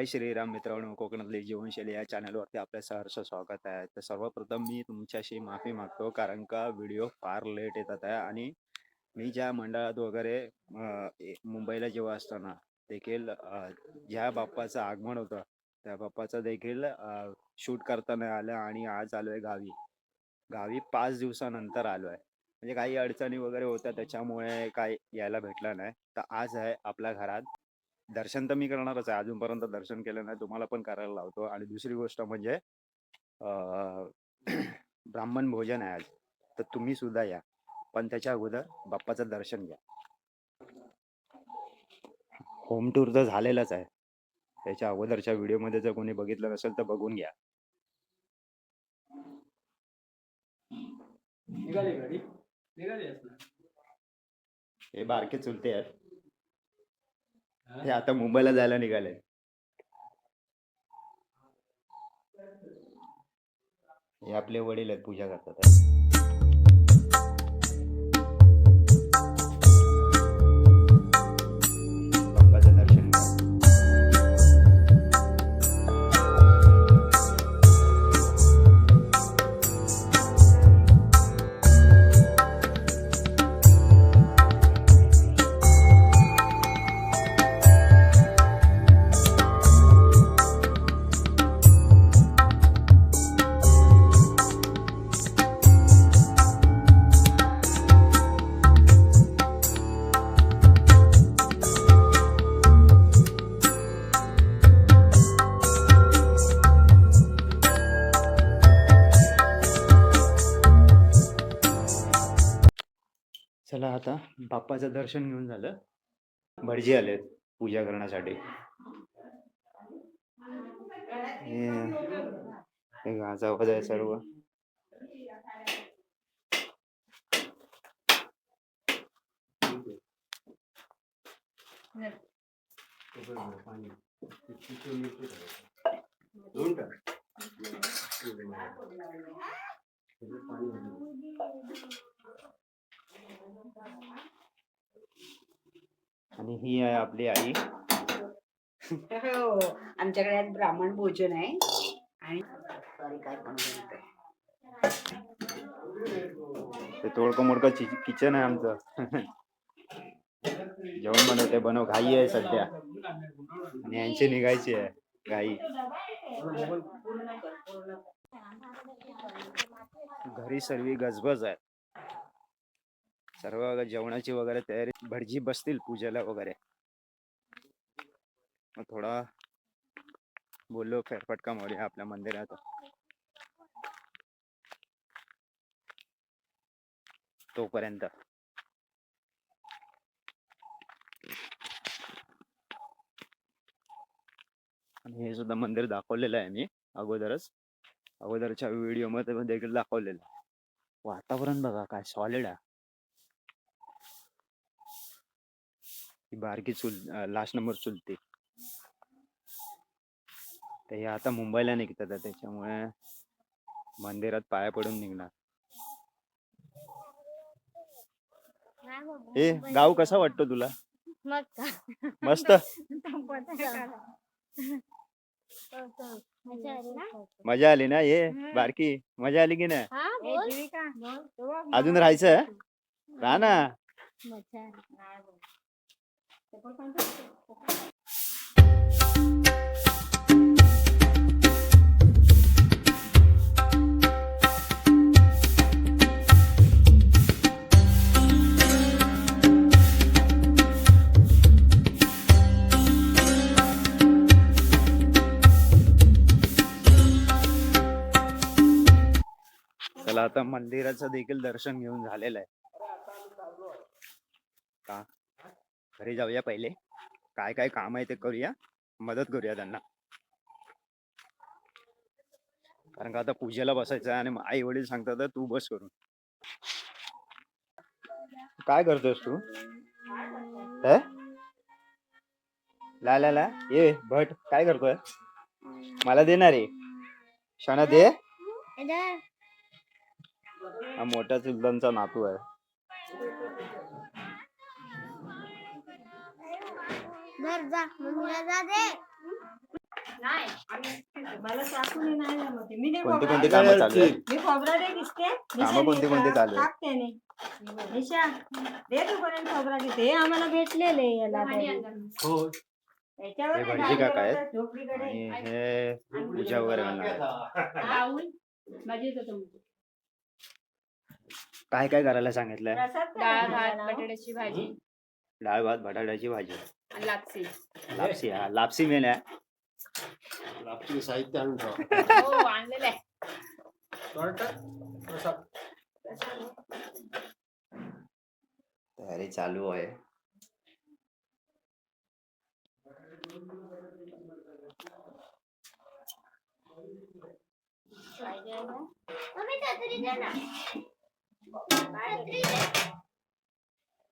जय श्रीराम मित्रांनो, कोकणातली जीवनशैली या चॅनलवरती आपलं सहर्ष स्वागत आहे. तर सर्वप्रथम मी तुमच्याशी माफी मागतो, कारण का व्हिडिओ फार लेट येतात आहे आणि मी ज्या मंडळात वगैरे मुंबईला जेव्हा असतो ना, देखील ज्या बाप्पाचं आगमन होतं त्या बाप्पाचं देखील शूट करता नाही आलं आणि आज आलोय गावी. गावी 5 दिवसानंतर आलोय. म्हणजे काही अडचणी वगैरे होत्या, त्याच्यामुळे काही यायला भेटलं नाही. तर आज आहे आपल्या घरात. दर्शन तर मी करणारच आहे. अजूनपर्यंत दर्शन केलं नाही. तुम्हाला पण करायला लावतो. आणि दुसरी गोष्ट म्हणजे अ, ब्राह्मण भोजन आहे आज. तर तुम्ही सुद्धा या. पण त्याच्या अगोदर बाप्पाचं दर्शन घ्या. होम टूर तर झालेलाच आहे. त्याच्या अगोदरच्या व्हिडिओमध्ये जर कोणी बघितलं नसेल तर बघून घ्या. निघाली गाडी निघाली असणार. हे बारके चुलते आहेत. हे आता मुंबईला जायला निघाले. हे आपले वडील आहेत, पूजा करतात. बाप्पाचं दर्शन घ्या. चला आता बाप्पाचं दर्शन घेऊन झालं. भटजी आले पूजा करण्यासाठी. हे गाजावाज आहे सर्व. आणि ही आहे आपली आई. हो, आमच्याकडे आज ब्राह्मण भोजन आहे आणि काय बनवते ते तोडकं मोडकं किचन आहे आमचं. जेवण बनवते, बनव घाई आहे सध्या आणि यांची निघायची आहे घाई. घरी सर्व गजबज आहे. सर्व जेवणाची वगैरे तयारी. भटजी बसतील पूजेला वगैरे. मग थोडा बोललो फेरफटका मारूया आपल्या मंदिरात. तोपर्यंत आणि हे सुद्धा मंदिर दाखवलेलं आहे मी अगोदरच्या व्हिडिओ मध्ये देखील दाखवलेलं. वातावरण बघा काय सॉलिड आहे. ही बारकी चूल, लास्ट नंबर चुलती. तर हे आता मुंबईला निघतात, त्याच्यामुळे मंदिरात पाया पडून निघणार. ए गाव कसा वाटतो तुला? मस्त. मजा आली ना? ये बारकी, मजा आली की नाही? अजून राहायचं? राहा ना. चला आता मंदिराचं देखील दर्शन घेऊन झालेलं आहे. का घरी जाऊया पहिले. काय काय काम आहे ते करूया, मदत करूया त्यांना. कारण का आता पूजेला बसायचं आहे आणि आई वडील सांगतात तू बस करून. काय करतोस तू? ला ला ला ये भट, काय करतोय? मला देणार आहे क्षणा दे. हा मोठ्या चुलतांचा नातू आहे. जा मम्मीला जा दे. नाही मला चाकूने नाही जमत आहे. मी नाही कोणती खोबरा कोणती कामं चालू आहे मी खोबरा दे दिसते कामं कोणती कोणती चालू आहे टाक त्याने निशा दे तू पर्यंत खोबरा घेते हे आम्हाला भेटलेले याला हो याच्यावर हे नाही भटजी डाळ काका आहेत. करतात, झोपडीकडे आणि हे पूजा वगैरे करणार राहुल मजेत होतो काय काय करायला सांगितलंय डाळ भात बटाट्याची भाजी डाळ भात बटाट्याची भाजी आणि लापसी लापसी हा लापसी मेन आहे लापशी साहित्य आणून ठेवा हो आणलेलं आहे तयारी चालू आहे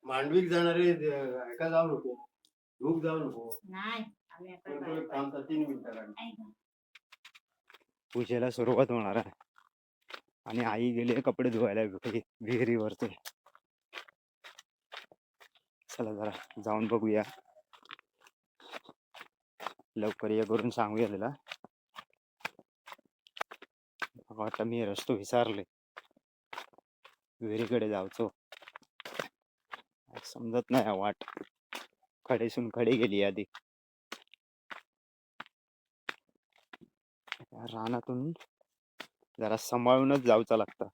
मांडवीक जाणारे ऐका जाऊ नको धूप जाऊ नको नाही आम्ही आता कोण कोण थांबतात 3 मिनिटं पूजेला सुरुवात होणार आहे आणि आई गेली कपडे धुवायला विहिरीवरती चला जरा जाऊन बघूया लवकर ये करून सांगूया त्याला वाटतं मी रस्तो विसरले विहिरीकडे जायचो समजत नाही वाट कडेसून कडे गेली आधी रानातून जरा सांभाळूनच जाऊचा लागतं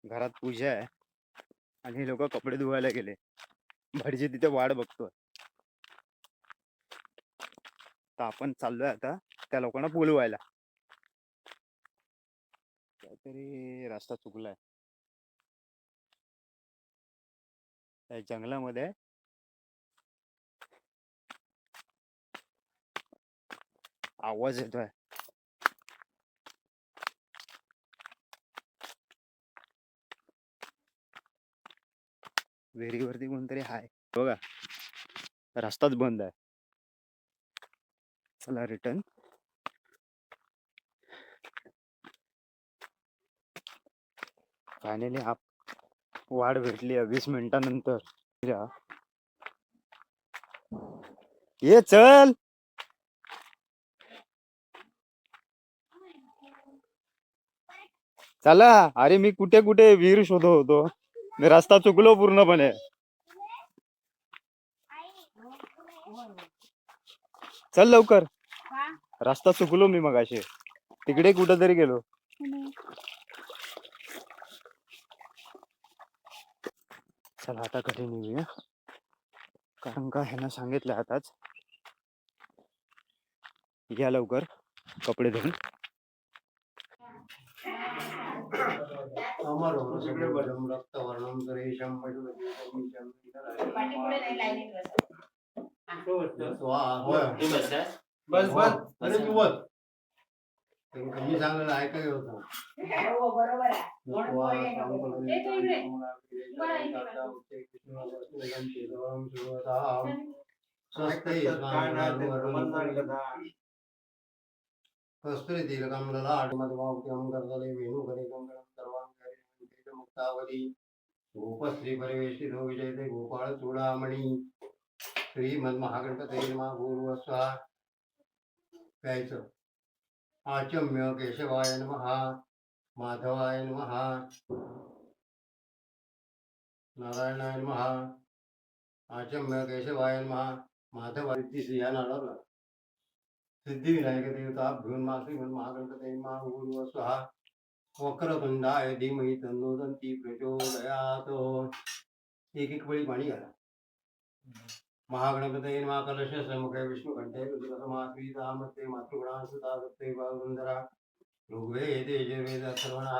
घरात पूजा आहे आणि हे लोक कपडे धुवायला गेले भटजी तिथे वाट बघतोय तर आपण चाललोय आता त्या लोकांना बोलवायला काहीतरी रस्ता चुकलाय त्या जंगलामध्ये आवाज येतोय विहिरीवरती कोणतरी हाय बघा रस्ताच बंद आहे चला रिटर्न फायनली वाढ भेटली 20 मिनिटानंतर ये चल चला अरे मी कुठे कुठे विहीर शोधत होतो मी रस्ता चुकलो पूर्णपणे चल लवकर रस्ता चुकलो मी मगाशी तिकडे कुठेतरी गेलो चला आता कडे निघूया कारण का ह्यांना सांगितलं आताच या लवकर कपडे धुवून अमर हो समुद्रम रक्तवर्णम सुरेशम बस बस अरे तू बस मी सांगलेलं ऐकाय होतं हो बरोबर आहे म्हणून बोलले नको. कस्तुरी तिलकमललाट मधुमावत्यं गर्दले वेणुगरे गंगणं सर्वांगरी मुक्तावली गोपश्री परिवेशितो विजयते गोपाळ चूडामणी श्रीमन्महागणपतये नमः भूर्भुवः प्यायचं आचम्य केशवाय नमः माधवाय नमः नारायणाय नमः आचम्य केशवाय नमः माधवाय सिद्धिविनायक देवताभ्यो नमः श्रीमन्महागणपतये नमः भूर्भुवः वक्रतुंडाय धीमहि तन्नो दन्ति प्रचोदयात् एक एक वेळी पाणी घाला महागणपतये नमः कलश समुखे विष्णुकंठे रुद्रसमाश्रितामस्ते मातृगुणासुता सत्ते बालवंदरा ऋग्वेदे यजुर्वेद अथर्वणः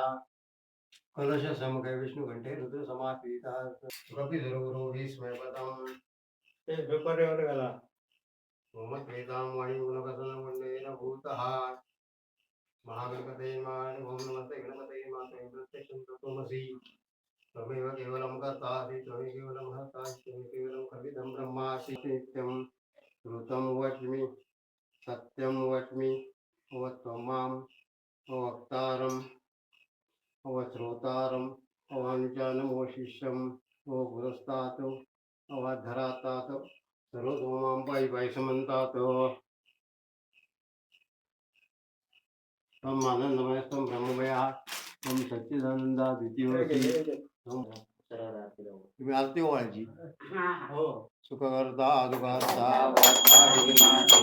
कलश समुखे विष्णुकंठे रुद्रसमाश्रिता कपिधरो भीष्मपदम् ते पेपरवर घाला मोमद्वेतां वाणीगुणवसनं वन्देन भूतः महागणपतये नमः ओम नमस्ते गणपतये नमः प्रत्यक्षं तत्त्वमसि त्वमेव केवलं कर्तासि त्वमेव केवलं हर्तासि त्वमेव केवलं कविदं ब्रह्मासि नित्यं श्रुतं वच्मि सत्यं वच्मि त्वं मां वक्तारं श्रोतारं वाञ्छानमो शिष्यं वो पुरस्तात् अवाधरातात सर्वतोमां पायी पायी समंतात तम आनंदमय तम ब्रह्ममया तम सच्चिदानंदा द्वितीयोसी तुम्ही आरती ओवाळायची हा हा हो सुखकर्ता दुःखहर्ता वार्ता विघ्नाची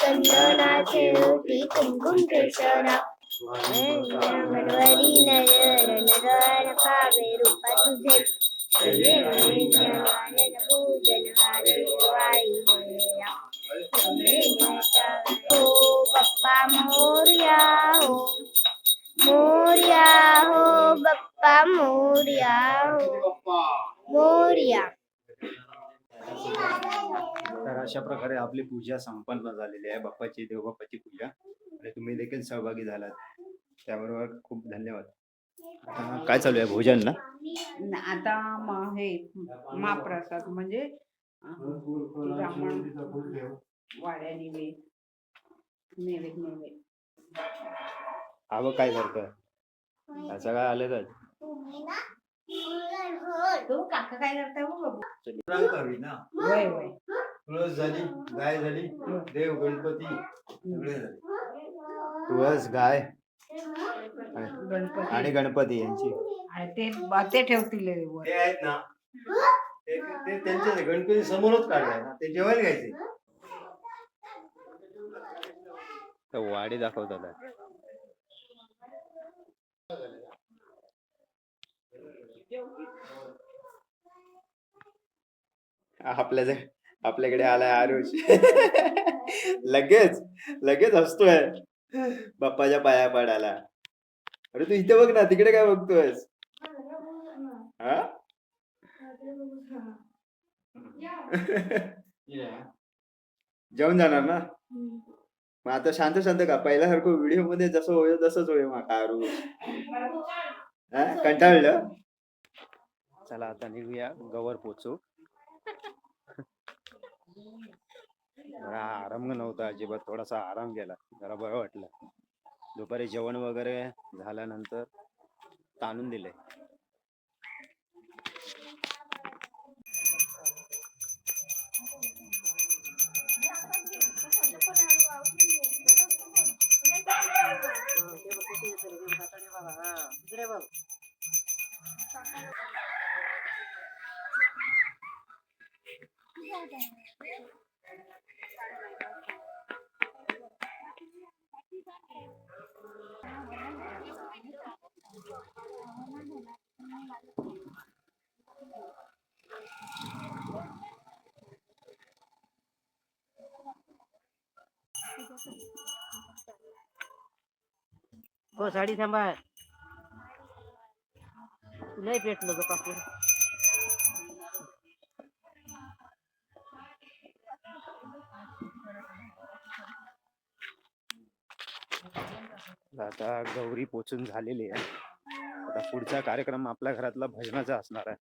चंदनाचे ओटी कुंकुम केशरा मनवरी नजर नजर भावे रूपा तुझे पूजन हो बाप्पा मोरया हो मोरया हो बाप्पा मोरया हो मोरया. तर अशा प्रकारे आपली पूजा संपन्न झालेली आहे, बाप्पाची देवबाप्पाची पूजा, आणि तुम्ही देखील सहभागी झालात त्याबरोबर खूप धन्यवाद. आता काय चालू आहे भोजन ना? आता हे महाप्रसाद म्हणजे ब्राह्मण वाड्या नैवेद्य आव काय करतोय? असं काय आलं तर तो काका काय करताय हो बाबू? कवी ना वय वय तुळस झाली गाय झाली देव गणपती सगळे झाले तुळस गाय गणपती आणि गणपती यांची आणि ते ठेवतील वर. ते आहेत ना ते त्यांचे गणपती समोरच काढलाय ना ते जेवायला घ्यायचे तर वाडी दाखवतात. आपल्याकडे आलाय आरुष. लगेच लगेच हसतोय बाप्पाच्या पाया पडायला. अरे तू इथे बघ ना, तिकडे काय बघतोयस? हा? जेवण जाणार ना? मग आता शांत शांत का, पहिल्यासारखं व्हिडिओ मध्ये जसं होय तसंच होय माका आरुष. कंटाळलं. चला आता निघूया, गवर पोचू. जरा आराम नव्हता अजिबात, थोडासा आराम केला, जरा बरं वाटलं. दुपारी जेवण वगैरे झाल्यानंतर ताणून दिले. हो साडी सांभाळ, लय पेटलो ग काकू. आता गौरी पोचून झालेली आहे. आता पुढचा कार्यक्रम आपल्या घरातला भजनाचा असणार आहे.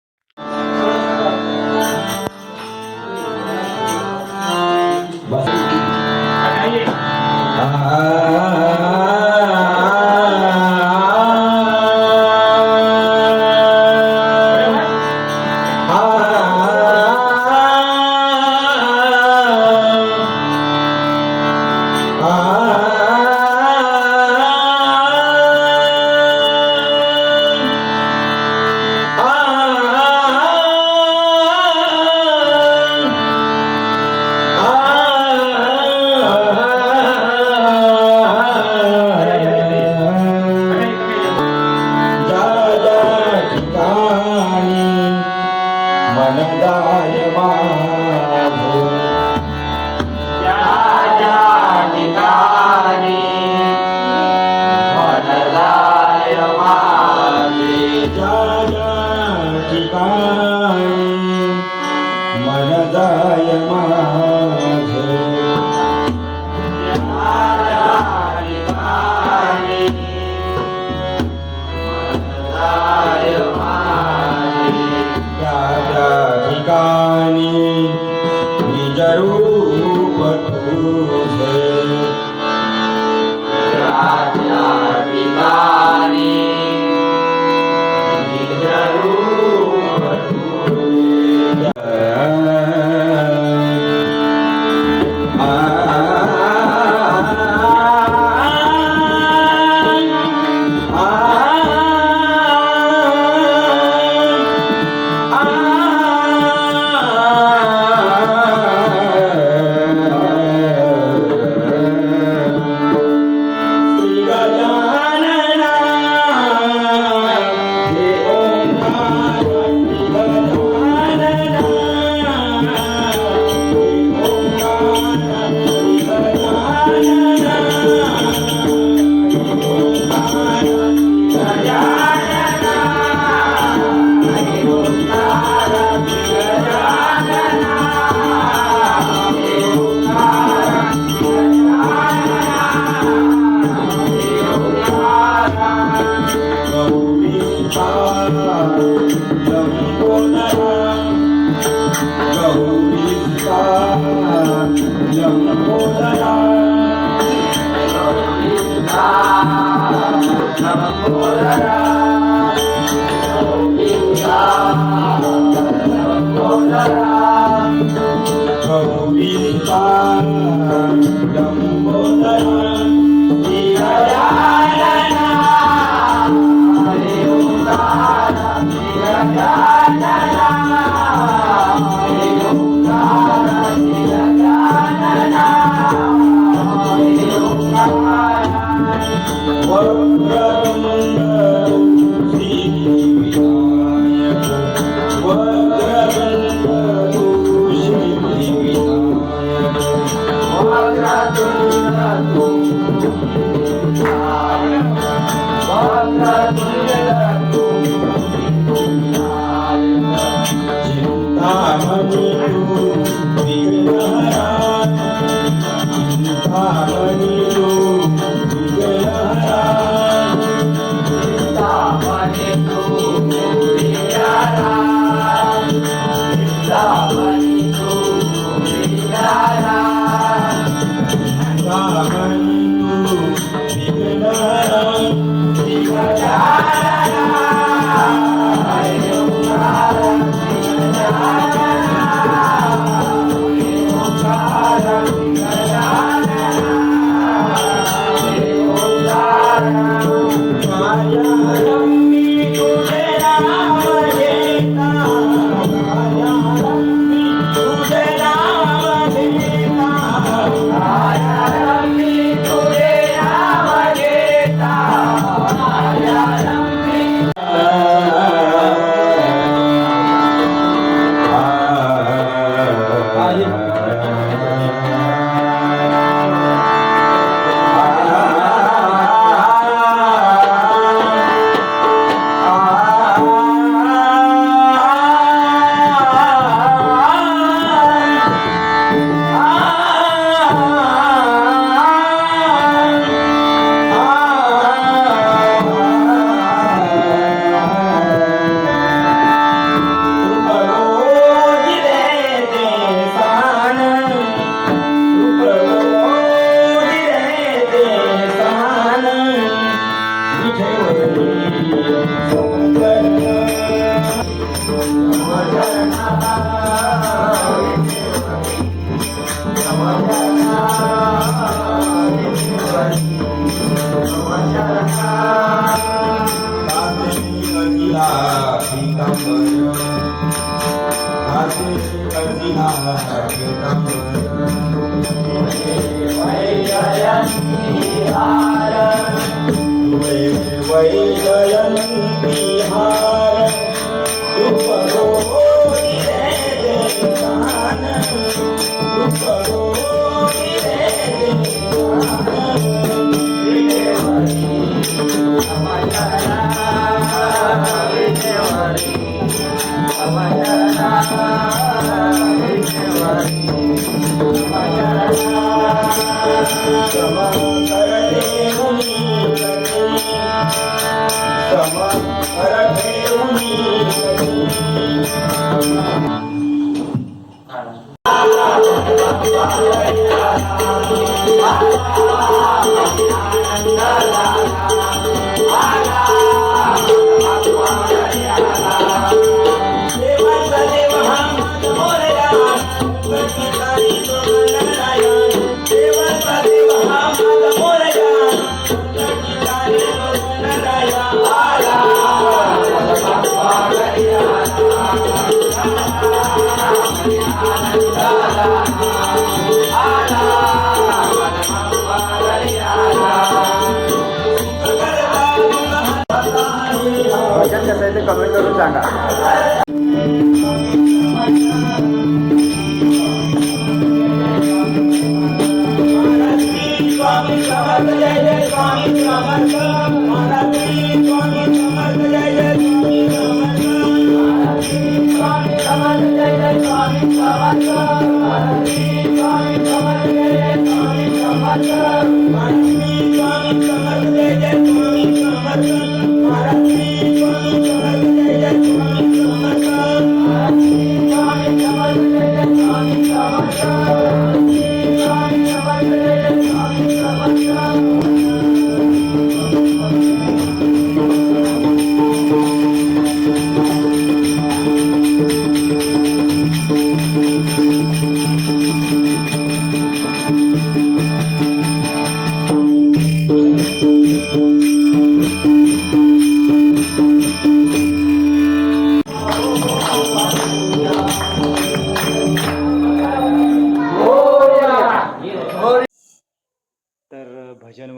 भजन कसं आहे ते कमेंट करून सांगा.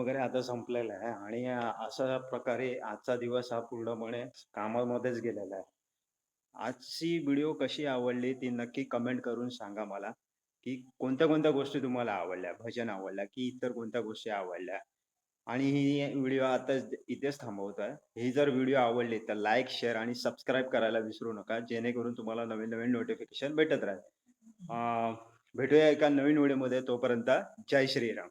वगैरे आता संपलेलं आहे आणि अशा प्रकारे आजचा दिवस हा पूर्णपणे कामामध्येच गेलेला आहे. आजची व्हिडिओ कशी आवडली ती नक्की कमेंट करून सांगा मला, की कोणत्या कोणत्या गोष्टी तुम्हाला आवडल्या, भजन आवडल्या की इतर कोणत्या गोष्टी आवडल्या. आणि ही व्हिडिओ आता इथेच थांबवतोय. ही जर व्हिडिओ आवडली तर लाईक, शेअर आणि सबस्क्राईब करायला विसरू नका, जेणेकरून तुम्हाला नवीन-नवीन नोटिफिकेशन भेटत राहील. भेटूया एका नवीन व्हिडिओमध्ये. तोपर्यंत जय श्रीराम.